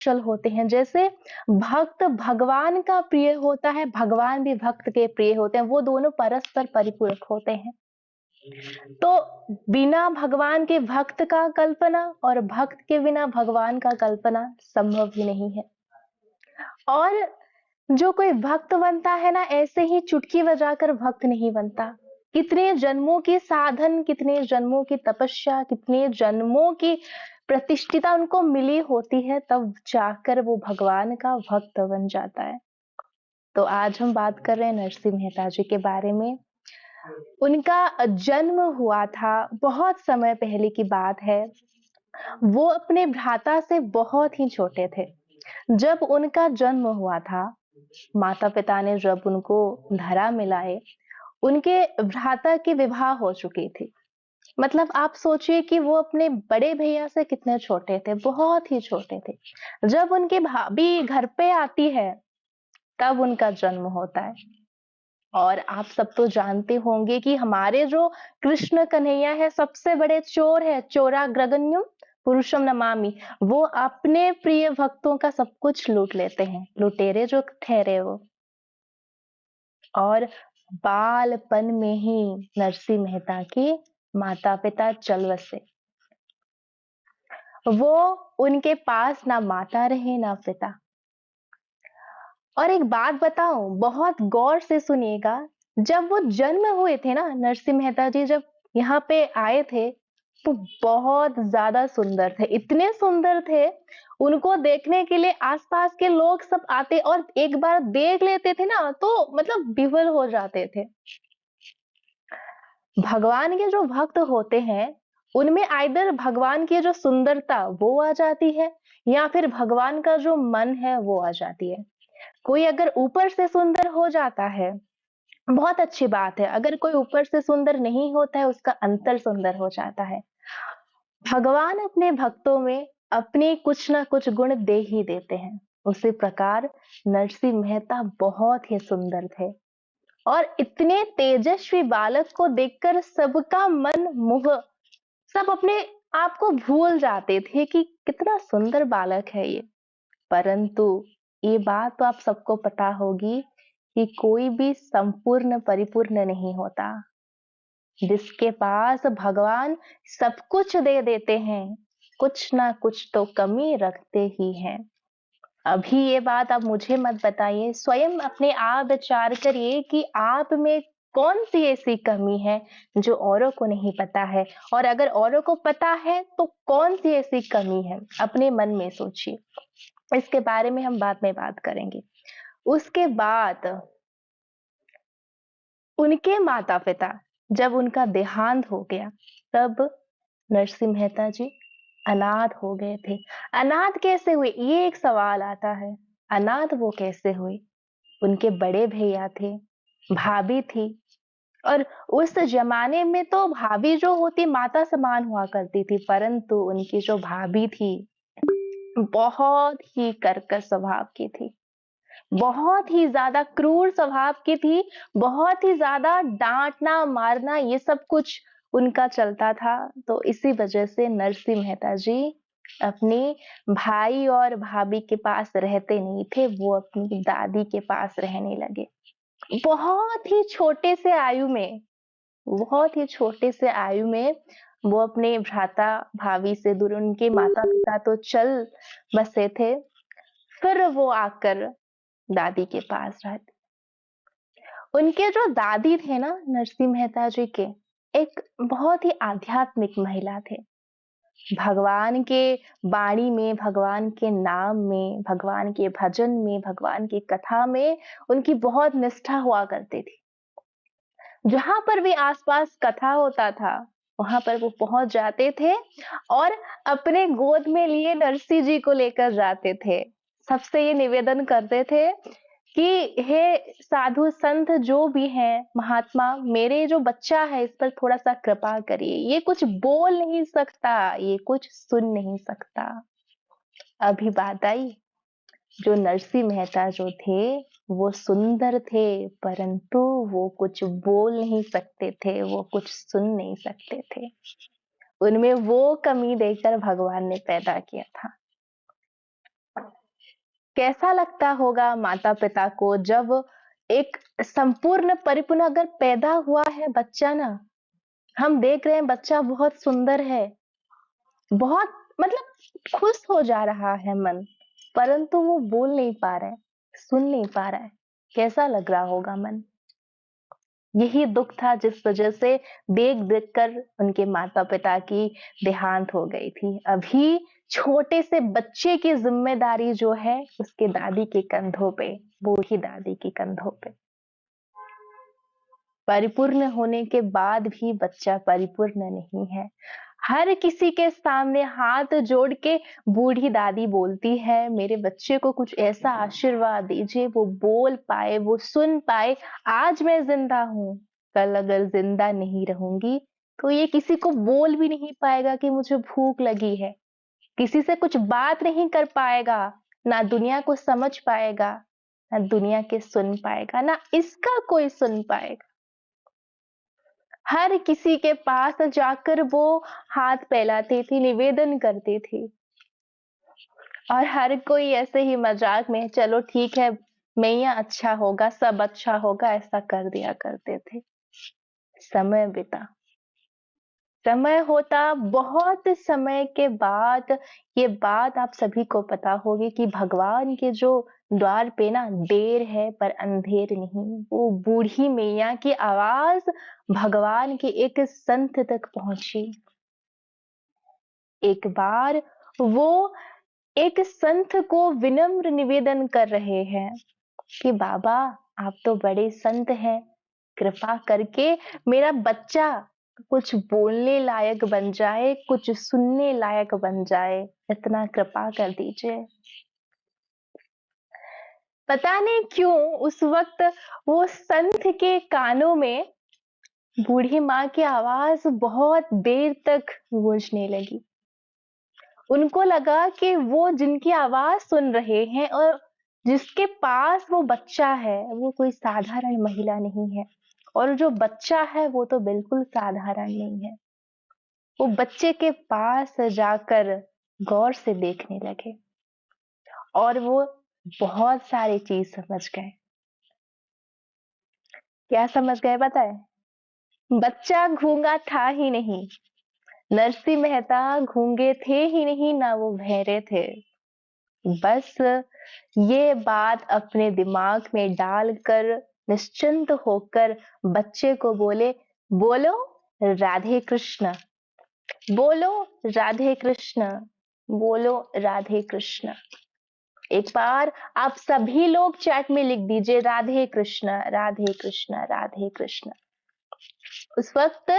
चल होते हैं। जैसे भक्त भगवान का प्रिय होता है, भगवान भी भक्त के प्रिय होते हैं, वो दोनों परस्पर परिपूरक होते हैं। तो बिना भगवान के भक्त का कल्पना और भक्त के बिना भगवान का कल्पना संभव ही नहीं है। और जो कोई भक्त बनता है ना, ऐसे ही चुटकी बजाकर भक्त नहीं बनता। कितने जन्मों की साधन, कितने जन्मों की तपस्या, कितने जन्मों की प्रतिष्ठिता उनको मिली होती है, तब जाकर वो भगवान का भक्त बन जाता है। तो आज हम बात कर रहे हैं नरसिंह मेहता जी के बारे में। उनका जन्म हुआ था, बहुत समय पहले की बात है। वो अपने भ्राता से बहुत ही छोटे थे। जब उनका जन्म हुआ था, माता पिता ने जब उनको धरा में लाए, उनके भ्राता की विवाह हो चुकी थी। मतलब आप सोचिए कि वो अपने बड़े भैया से कितने छोटे थे, बहुत ही छोटे थे। जब उनकी भाभी घर पे आती है, तब उनका जन्म होता है। और आप सब तो जानते होंगे कि हमारे जो कृष्ण कन्हैया है, सबसे बड़े चोर है, चोराग्रगण्यम पुरुषम नमामि। वो अपने प्रिय भक्तों का सब कुछ लूट लेते हैं, लुटेरे जो ठहरे वो। और बालपन में ही नरसिंह मेहता के माता पिता चल बसे। वो उनके पास ना माता रहे ना पिता। और एक बात बताऊं, बहुत गौर से सुनिएगा। जब वो जन्म हुए थे ना, नरसिंह मेहता जी जब यहाँ पे आए थे, तो बहुत ज्यादा सुंदर थे, इतने सुंदर थे। उनको देखने के लिए आसपास के लोग सब आते, और एक बार देख लेते थे ना, तो मतलब विवल हो जाते थे। भगवान के जो भक्त होते हैं, उनमें आइदर भगवान की जो सुंदरता वो आ जाती है, या फिर भगवान का जो मन है वो आ जाती है। कोई अगर ऊपर से सुंदर हो जाता है, बहुत अच्छी बात है। अगर कोई ऊपर से सुंदर नहीं होता है, उसका अंतर सुंदर हो जाता है। भगवान अपने भक्तों में अपने कुछ ना कुछ गुण दे ही देते हैं। उसी प्रकार नरसिंह मेहता बहुत ही सुंदर थे, और इतने तेजस्वी बालक को देखकर सबका मन मोह, सब अपने आप को भूल जाते थे कि कितना सुंदर बालक है ये। परंतु ये बात तो आप सबको पता होगी कि कोई भी संपूर्ण परिपूर्ण नहीं होता। जिसके पास भगवान सब कुछ दे देते हैं, कुछ ना कुछ तो कमी रखते ही हैं। अभी ये बात आप मुझे मत बताइए, स्वयं अपने आप विचार करिए कि आप में कौन सी ऐसी कमी है जो औरों को नहीं पता है, और अगर औरों को पता है तो कौन सी ऐसी कमी है, अपने मन में सोचिए। इसके बारे में हम बाद में बात करेंगे। उसके बाद उनके माता पिता, जब उनका देहांत हो गया, तब नरसिंह मेहता जी अनाथ हो गए थे। अनाथ कैसे हुए, ये एक सवाल आता है। अनाथ वो कैसे हुए? उनके बड़े भैया थे, भाभी थी, और उस जमाने में तो भाभी जो होती माता समान हुआ करती थी, परंतु उनकी जो भाभी थी, बहुत ही कर्कश स्वभाव की थी, बहुत ही ज्यादा क्रूर स्वभाव की थी, बहुत ही ज्यादा डांटना मारना ये सब कुछ उनका चलता था। तो इसी वजह से नरसिंह मेहता जी अपने भाई और भाभी के पास रहते नहीं थे, वो अपनी दादी के पास रहने लगे। बहुत ही छोटे से आयु में, बहुत ही छोटे से आयु में वो अपने भ्राता भाभी से दूर, उनके माता पिता तो चल बसे थे, फिर वो आकर दादी के पास रहते। उनके जो दादी थे ना नरसिंह मेहता जी के, एक बहुत ही आध्यात्मिक महिला थे। भगवान के वाणी में, भगवान के नाम में, भगवान के भजन में, भगवान की कथा में उनकी बहुत निष्ठा हुआ करती थी। जहां पर भी आसपास कथा होता था, वहां पर वो पहुंच जाते थे, और अपने गोद में लिए नरसिंह जी को लेकर जाते थे। सबसे ये निवेदन करते थे कि हे साधु संत जो भी हैं, महात्मा, मेरे जो बच्चा है इस पर थोड़ा सा कृपा करिए। ये कुछ बोल नहीं सकता, ये कुछ सुन नहीं सकता। अभी बात आई, जो नरसिंह मेहता जो थे, वो सुंदर थे, परंतु वो कुछ बोल नहीं सकते थे, वो कुछ सुन नहीं सकते थे। उनमें वो कमी देखकर भगवान ने पैदा किया था। कैसा लगता होगा माता पिता को जब एक संपूर्ण परिपूर्ण अगर पैदा हुआ है बच्चा ना, हम देख रहे हैं बच्चा बहुत सुंदर है, बहुत मतलब खुश हो जा रहा है मन, परंतु वो बोल नहीं पा रहा है, सुन नहीं पा रहा है। कैसा लग रहा होगा मन? यही दुख था जिस वजह से देख देख कर उनके माता पिता की देहांत हो गई थी। अभी छोटे से बच्चे की जिम्मेदारी जो है उसके दादी के कंधों पे, बूढ़ी दादी के कंधों पे। परिपूर्ण होने के बाद भी बच्चा परिपूर्ण नहीं है। हर किसी के सामने हाथ जोड़ के बूढ़ी दादी बोलती है, मेरे बच्चे को कुछ ऐसा आशीर्वाद दीजिए वो बोल पाए, वो सुन पाए। आज मैं जिंदा हूं, कल अगर जिंदा नहीं रहूंगी तो ये किसी को बोल भी नहीं पाएगा कि मुझे भूख लगी है, किसी से कुछ बात नहीं कर पाएगा, ना दुनिया को समझ पाएगा, ना दुनिया के सुन पाएगा, ना इसका कोई सुन पाएगा। हर किसी के पास जाकर वो हाथ फैलाती थी, निवेदन करती थी, और हर कोई ऐसे ही मजाक में चलो ठीक है, मैया अच्छा होगा, सब अच्छा होगा, ऐसा कर दिया करते थे। समय बीता, समय होता बहुत समय के बाद ये बात आप सभी को पता होगी कि भगवान के जो द्वार पे ना देर है पर अंधेर नहीं। वो बूढ़ी मैया की आवाज भगवान के एक संत तक पहुंची। एक बार वो एक संत को विनम्र निवेदन कर रहे हैं कि बाबा, आप तो बड़े संत हैं, कृपा करके मेरा बच्चा कुछ बोलने लायक बन जाए, कुछ सुनने लायक बन जाए, इतना कृपा कर दीजिए। पता नहीं क्यों उस वक्त वो संत के कानों में बूढ़ी माँ की आवाज बहुत देर तक गूंजने लगी। उनको लगा कि वो जिनकी आवाज सुन रहे हैं और जिसके पास वो बच्चा है वो कोई साधारण महिला नहीं है, और जो बच्चा है वो तो बिल्कुल साधारण नहीं है। वो बच्चे के पास जाकर गौर से देखने लगे और वो बहुत सारी चीज समझ गए। क्या समझ गए बताए? बच्चा गूंगा था ही नहीं, नरसिंह मेहता गूंगे थे ही नहीं, ना वो बहरे थे। बस ये बात अपने दिमाग में डालकर निश्चिंत होकर बच्चे को बोले, बोलो राधे कृष्ण, बोलो राधे कृष्ण, बोलो राधे कृष्ण। एक बार आप सभी लोग चैट में लिख दीजिए, राधे कृष्ण राधे कृष्ण राधे कृष्ण। उस वक्त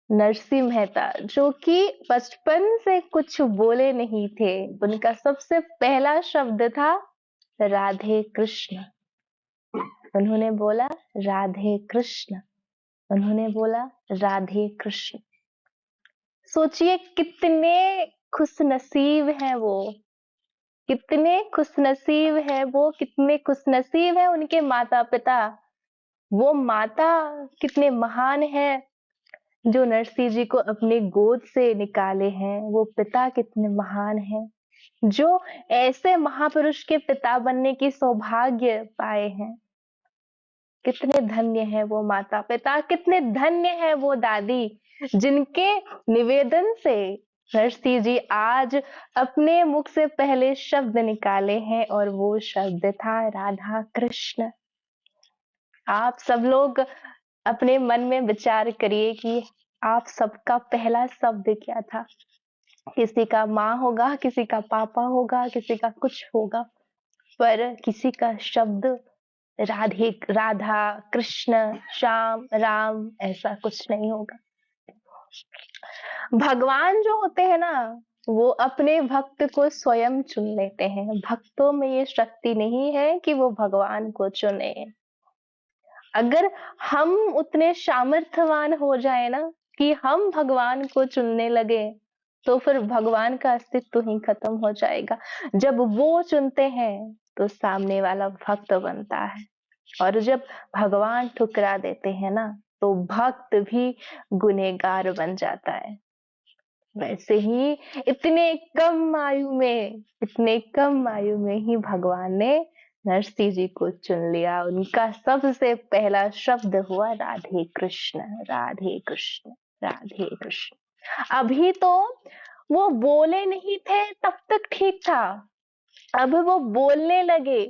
नरसिंह मेहता, जो कि बचपन से कुछ बोले नहीं थे, उनका सबसे पहला शब्द था राधे कृष्ण। उन्होंने बोला राधे कृष्ण, उन्होंने बोला राधे कृष्ण। सोचिए कितने खुश नसीब हैं वो, कितने खुश नसीब है वो, कितने खुश नसीब है उनके माता पिता। वो माता कितने महान है जो नरसिंह जी को अपने गोद से निकाले हैं, वो पिता कितने महान हैं जो ऐसे महापुरुष के पिता बनने की सौभाग्य पाए हैं। कितने धन्य है वो माता पिता, कितने धन्य है वो दादी, जिनके निवेदन से नरसिंह जी आज अपने मुख से पहले शब्द निकाले हैं, और वो शब्द था राधा कृष्ण। आप सब लोग अपने मन में विचार करिए कि आप सबका पहला शब्द क्या था। किसी का माँ होगा, किसी का पापा होगा, किसी का कुछ होगा, पर किसी का शब्द राधे, राधा, कृष्ण, श्याम, राम, ऐसा कुछ नहीं होगा। भगवान जो होते हैं ना, वो अपने भक्त को स्वयं चुन लेते हैं। भक्तों में ये शक्ति नहीं है कि वो भगवान को चुने। अगर हम उतने सामर्थ्यवान हो जाए ना कि हम भगवान को चुनने लगे, तो फिर भगवान का अस्तित्व ही खत्म हो जाएगा। जब वो चुनते हैं तो सामने वाला भक्त बनता है, और जब भगवान ठुकरा देते हैं ना तो भक्त भी गुनहगार बन जाता है। वैसे ही इतने कम आयु में ही भगवान ने नरसिंह जी को चुन लिया। उनका सबसे पहला शब्द हुआ राधे कृष्ण, राधे कृष्ण, राधे कृष्ण। अभी तो वो बोले नहीं थे तब तक ठीक था, अब वो बोलने लगे,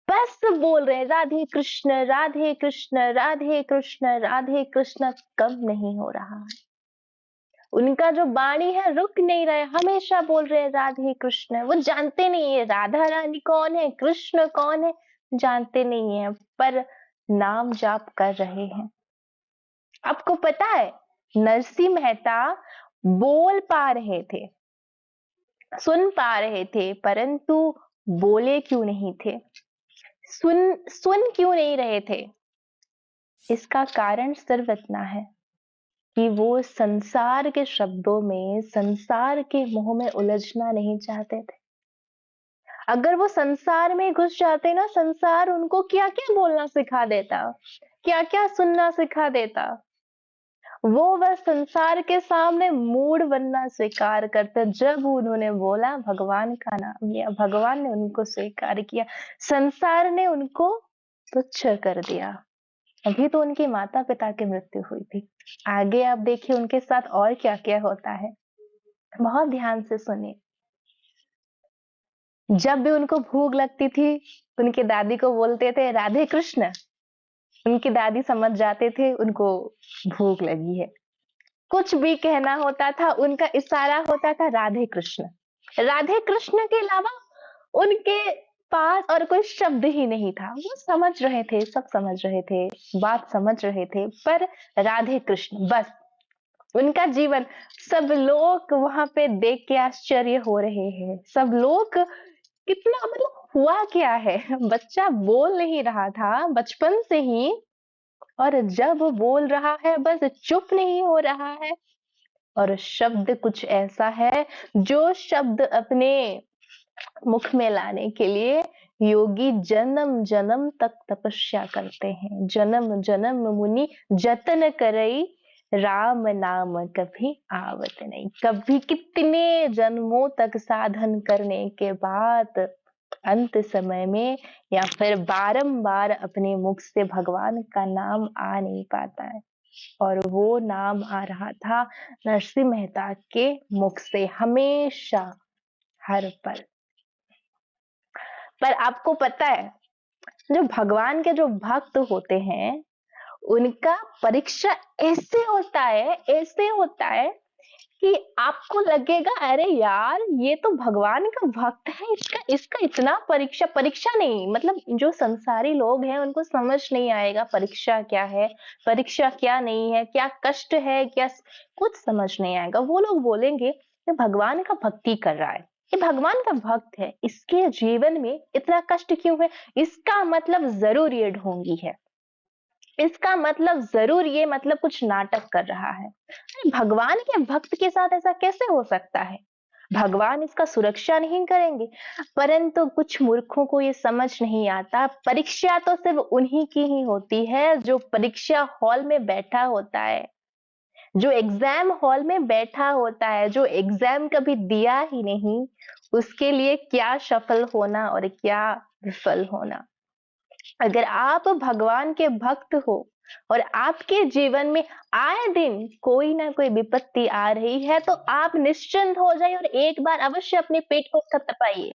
बस बोल रहे राधे कृष्ण, राधे कृष्ण, राधे कृष्ण, राधे कृष्ण, कम नहीं हो रहा। उनका जो वाणी है रुक नहीं रहे, हमेशा बोल रहे हैं राधे कृष्ण। वो जानते नहीं है राधा रानी कौन है, कृष्ण कौन है, जानते नहीं है, पर नाम जाप कर रहे हैं। आपको पता है नरसिंह मेहता बोल पा रहे थे, सुन पा रहे थे, परंतु बोले क्यों नहीं थे, सुन सुन क्यों नहीं रहे थे? इसका कारण सिर्फ इतना है कि वो संसार के शब्दों में, संसार के मोह में उलझना नहीं चाहते थे। अगर वो संसार में घुस जाते ना, संसार उनको क्या क्या बोलना सिखा देता, क्या क्या सुनना सिखा देता। वो बस संसार के सामने मूड बनना स्वीकार करते। जब उन्होंने बोला भगवान का नाम लिया, भगवान ने उनको स्वीकार किया, संसार ने उनको तुच्छ कर दिया। अभी तो उनके माता पिता की मृत्यु हुई थी, आगे आप देखिए उनके साथ और क्या क्या होता है। बहुत ध्यान से सुनिए। जब भी उनको भूख लगती थी, उनके दादी को बोलते थे राधे कृष्ण। उनकी दादी समझ जाते थे उनको भूख लगी है। कुछ भी कहना होता था, उनका इशारा होता था राधे कृष्ण। राधे कृष्ण के अलावा उनके पास और कोई शब्द ही नहीं था। वो समझ रहे थे, सब समझ रहे थे, बात समझ रहे थे, पर राधे कृष्ण बस उनका जीवन। सब लोग वहां पे देख के आश्चर्य हो रहे हैं। सब लोग कितना मतलब हुआ क्या है, बच्चा बोल नहीं रहा था बचपन से ही, और जब बोल रहा है बस चुप नहीं हो रहा है। और शब्द कुछ ऐसा है जो शब्द अपने मुख में लाने के लिए योगी जन्म जन्म तक तपस्या करते हैं। जन्म जन्म मुनि जतन करई, राम नाम कभी आवत नहीं। कभी कितने जन्मों तक साधन करने के बाद अंत समय में या फिर बारंबार अपने मुख से भगवान का नाम आ नहीं पाता है। और वो नाम आ रहा था नरसिंह मेहता के मुख से हमेशा, हर पल। पर आपको पता है जो भगवान के जो भक्त होते हैं उनका परीक्षा ऐसे होता है कि आपको लगेगा अरे यार ये तो भगवान का भक्त है, इसका इसका इतना परीक्षा नहीं, मतलब जो संसारी लोग हैं उनको समझ नहीं आएगा परीक्षा क्या है, परीक्षा क्या नहीं है, क्या कष्ट है, क्या कुछ समझ नहीं आएगा। वो लोग बोलेंगे कि भगवान का भक्ति कर रहा है, ये भगवान का भक्त है, इसके जीवन में इतना कष्ट क्यों है, इसका मतलब जरूर ये ढोंगी है, इसका मतलब जरूर ये मतलब कुछ नाटक कर रहा है। अरे भगवान के भक्त के साथ ऐसा कैसे हो सकता है, भगवान इसका सुरक्षा नहीं करेंगे। परंतु कुछ मूर्खों को ये समझ नहीं आता, परीक्षा तो सिर्फ उन्हीं की ही होती है जो परीक्षा हॉल में बैठा होता है, जो एग्जाम हॉल में बैठा होता है, जो एग्जाम कभी दिया ही नहीं, उसके लिए क्या सफल होना और क्या विफल होना। अगर आप भगवान के भक्त हो और आपके जीवन में आए दिन कोई ना कोई विपत्ति आ रही है, तो आप निश्चिंत हो जाइए और एक बार अवश्य अपने पेट को थपथपाइए।